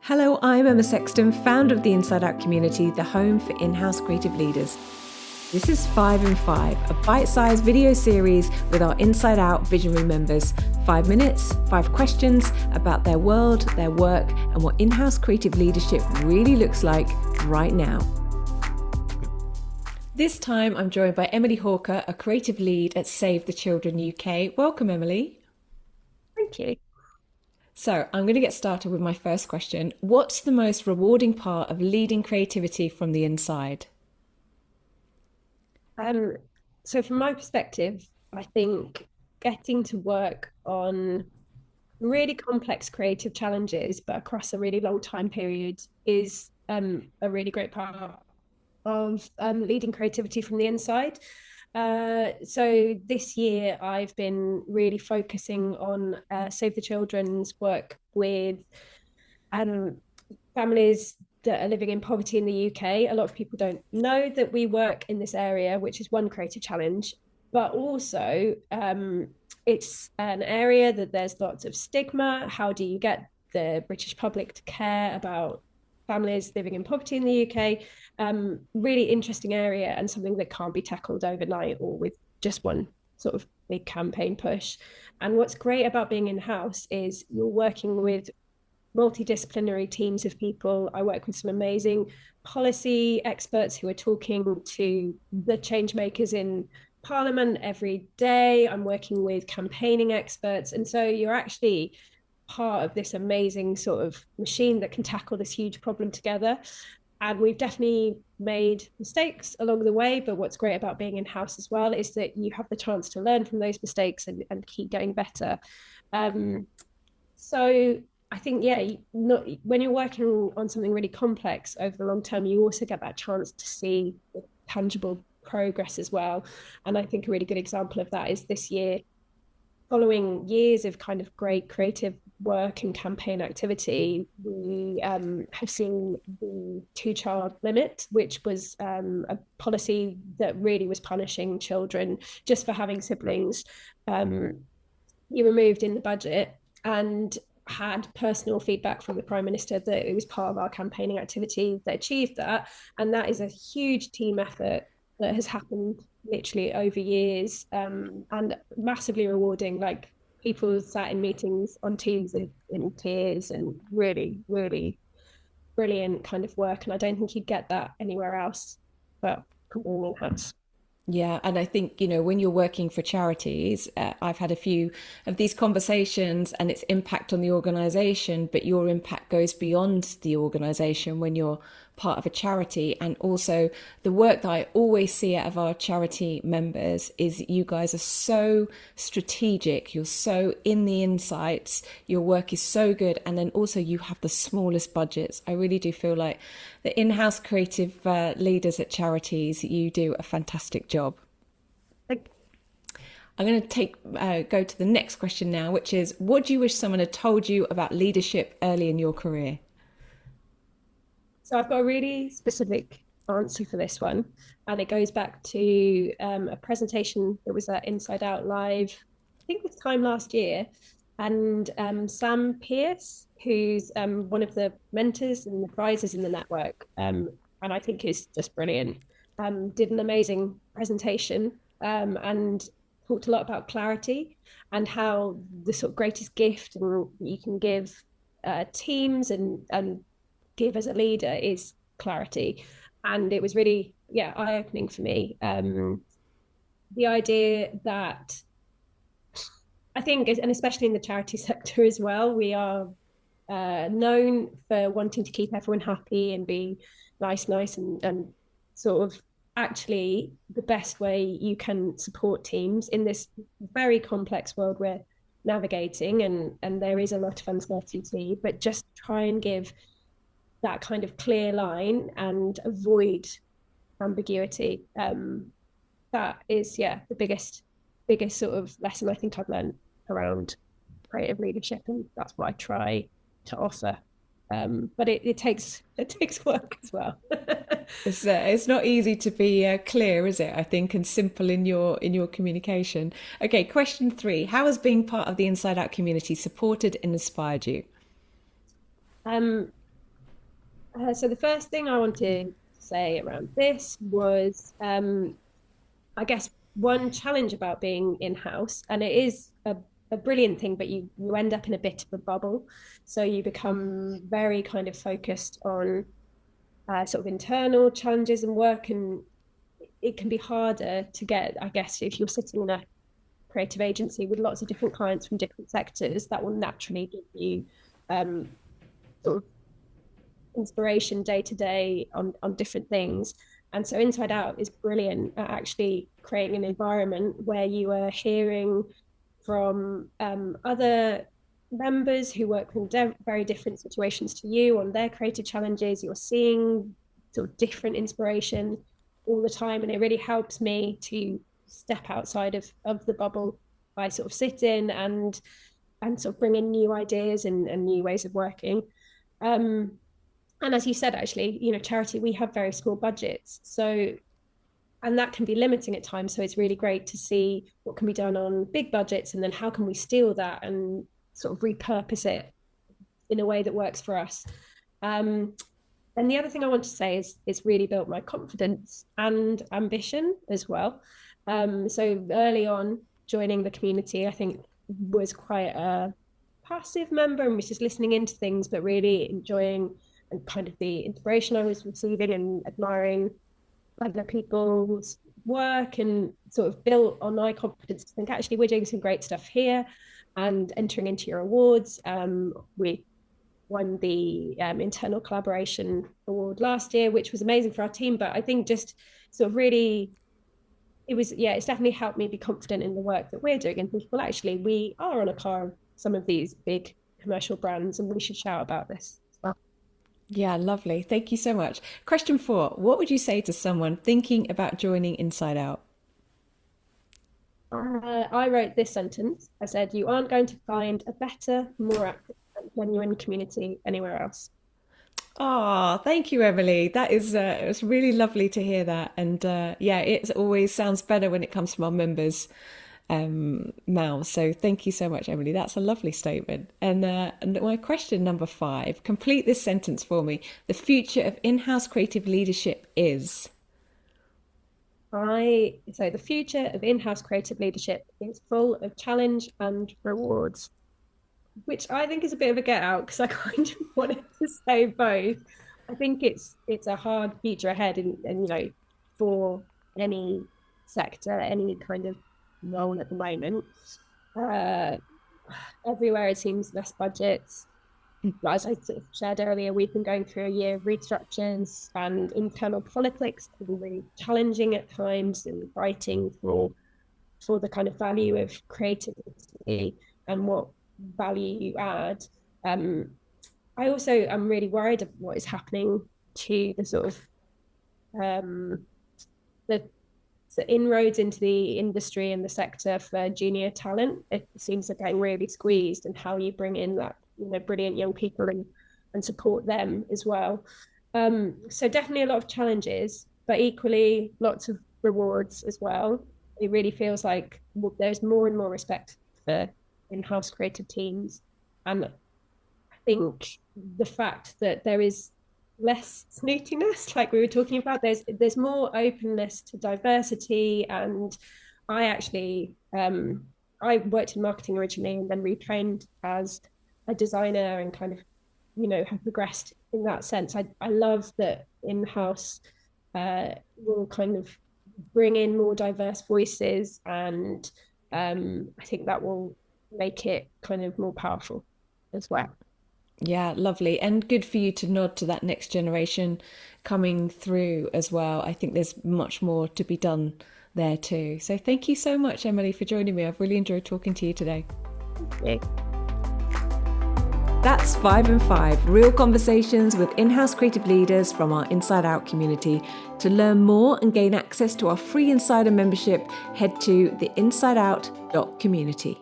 Hello, I'm Emma Sexton, founder of the Inside Out community, the home for in-house creative leaders. This is 5 in 5, a bite-sized video series with our Inside Out visionary members. 5 minutes, 5 questions about their world, their work, and what in-house creative leadership really looks like right now. This time, I'm joined by Emily Hawkerr, a creative lead at Save the Children UK. Welcome, Emily. Thank you. So I'm going to get started with my first question. What's the most rewarding part of leading creativity from the inside? So from my perspective, I think getting to work on really complex creative challenges, but across a really long time period, is a really great part of leading creativity from the inside. So this year I've been really focusing on Save the Children's work with families that are living in poverty in the UK. A lot of people don't know that we work in this area, which is one creative challenge, but also it's an area that there's lots of stigma. How do you get the British public to care about families living in poverty in the UK? Really interesting area and something that can't be tackled overnight or with just one sort of big campaign push. And what's great about being in-house is you're working with multidisciplinary teams of people. I work with some amazing policy experts who are talking to the change makers in Parliament every day. I'm working with campaigning experts. And so you're actually part of this amazing sort of machine that can tackle this huge problem together. And we've definitely made mistakes along the way, but what's great about being in-house as well is that you have the chance to learn from those mistakes and keep getting better. So I think, when you're working on something really complex over the long term, you also get that chance to see tangible progress as well. And I think a really good example of that is this year, following years of kind of great creative work and campaign activity, we have seen the 2-child limit, which was a policy that really was punishing children just for having siblings. You removed in the budget, and had personal feedback from the Prime Minister that it was part of our campaigning activity that achieved that. And that is a huge team effort that has happened literally over years, and massively rewarding. Like, people sat in meetings on Teams in tears, and really, really brilliant kind of work. And I don't think you'd get that anywhere else, but from all hands. Yeah, and I think, when you're working for charities, I've had a few of these conversations and its impact on the organization, but your impact goes beyond the organization when you're part of a charity. And also the work that I always see out of our charity members is you guys are so strategic. You're so in the insights. Your work is so good. And then also you have the smallest budgets. I really do feel like the in-house creative leaders at charities, you do a fantastic job. I'm going to go to the next question now, which is, what do you wish someone had told you about leadership early in your career? So I've got a really specific answer for this one, and it goes back to a presentation that was at Inside Out Live, I think this time last year, and Sam Pierce, who's one of the mentors and advisors in the network, and I think is just brilliant, did an amazing presentation, and talked a lot about clarity and how the sort of greatest gift you can give teams and give as a leader is clarity. And it was really eye-opening for me. The idea that I think, and especially in the charity sector as well, we are known for wanting to keep everyone happy and be nice and sort of actually the best way you can support teams in this very complex world we're navigating, and there is a lot of uncertainty, but just try and give that kind of clear line and avoid ambiguity. That is, the biggest sort of lesson I think I've learned around creative leadership, and that's what I try to offer. But it takes work as well. It's not easy to be clear, is it? I think, and simple in your communication. Okay, question 3: how has being part of the Inside Out community supported and inspired you? So the first thing I wanted to say around this was, I guess, one challenge about being in-house, and it is a brilliant thing, but you end up in a bit of a bubble. So you become very kind of focused on sort of internal challenges and work, and it can be harder to get, I guess, if you're sitting in a creative agency with lots of different clients from different sectors, that will naturally give you sort of inspiration day to day on different things. And so Inside Out is brilliant at actually creating an environment where you are hearing from other members who work in very different situations to you on their creative challenges. You're seeing sort of different inspiration all the time, and it really helps me to step outside of the bubble by sort of sitting and sort of bring in new ideas and new ways of working. And as you said, actually, charity, we have very small budgets. So, and that can be limiting at times. So it's really great to see what can be done on big budgets, and then how can we steal that and sort of repurpose it in a way that works for us. And the other thing I want to say is it's really built my confidence and ambition as well. So early on, joining the community, I think was quite a passive member and was just listening into things, but really enjoying and kind of the inspiration I was receiving and admiring other people's work, and sort of built on my confidence to think, actually, we're doing some great stuff here and entering into your awards. We won the internal collaboration award last year, which was amazing for our team. But I think just sort of really, it's definitely helped me be confident in the work that we're doing and think, well, actually, we are on a car of some of these big commercial brands and we should shout about this as well. Yeah, lovely. Thank you so much. Question 4. What would you say to someone thinking about joining Inside Out? I wrote this sentence. I said, you aren't going to find a better, more active and genuine community anywhere else. Oh, thank you, Emily. That is, it was really lovely to hear that. And yeah, it always sounds better when it comes from our members' mouths. So thank you so much, Emily. That's a lovely statement. And my question number 5, complete this sentence for me. The future of in-house creative leadership is. So the future of in-house creative leadership is full of challenge and rewards, which I think is a bit of a get out because I kind of wanted to say both. I think it's a hard future ahead, and for any sector, any kind of role at the moment. Everywhere it seems less budgets. As I sort of shared earlier, we've been going through a year of restructures, and internal politics can be really challenging at times, and fighting for the kind of value of creativity and what value you add. I also am really worried of what is happening to the sort of the inroads into the industry and the sector for junior talent. It seems they're getting really squeezed, and how you bring in that brilliant young people and support them as well. So definitely a lot of challenges, but equally lots of rewards as well. It really feels like there's more and more respect for in-house creative teams, and I think the fact that there is less snootiness, like we were talking about, there's more openness to diversity. And I actually I worked in marketing originally and then retrained as a designer, and kind of have progressed in that sense. I love that in-house will kind of bring in more diverse voices, and I think that will make it kind of more powerful as well. Yeah, lovely. And good for you to nod to that next generation coming through as well. I think there's much more to be done there too. So thank you so much, Emily, for joining me. I've really enjoyed talking to you today. Thank you. That's 5 and 5, real conversations with in-house creative leaders from our Inside Out community. To learn more and gain access to our free insider membership, head to theinsideout.community.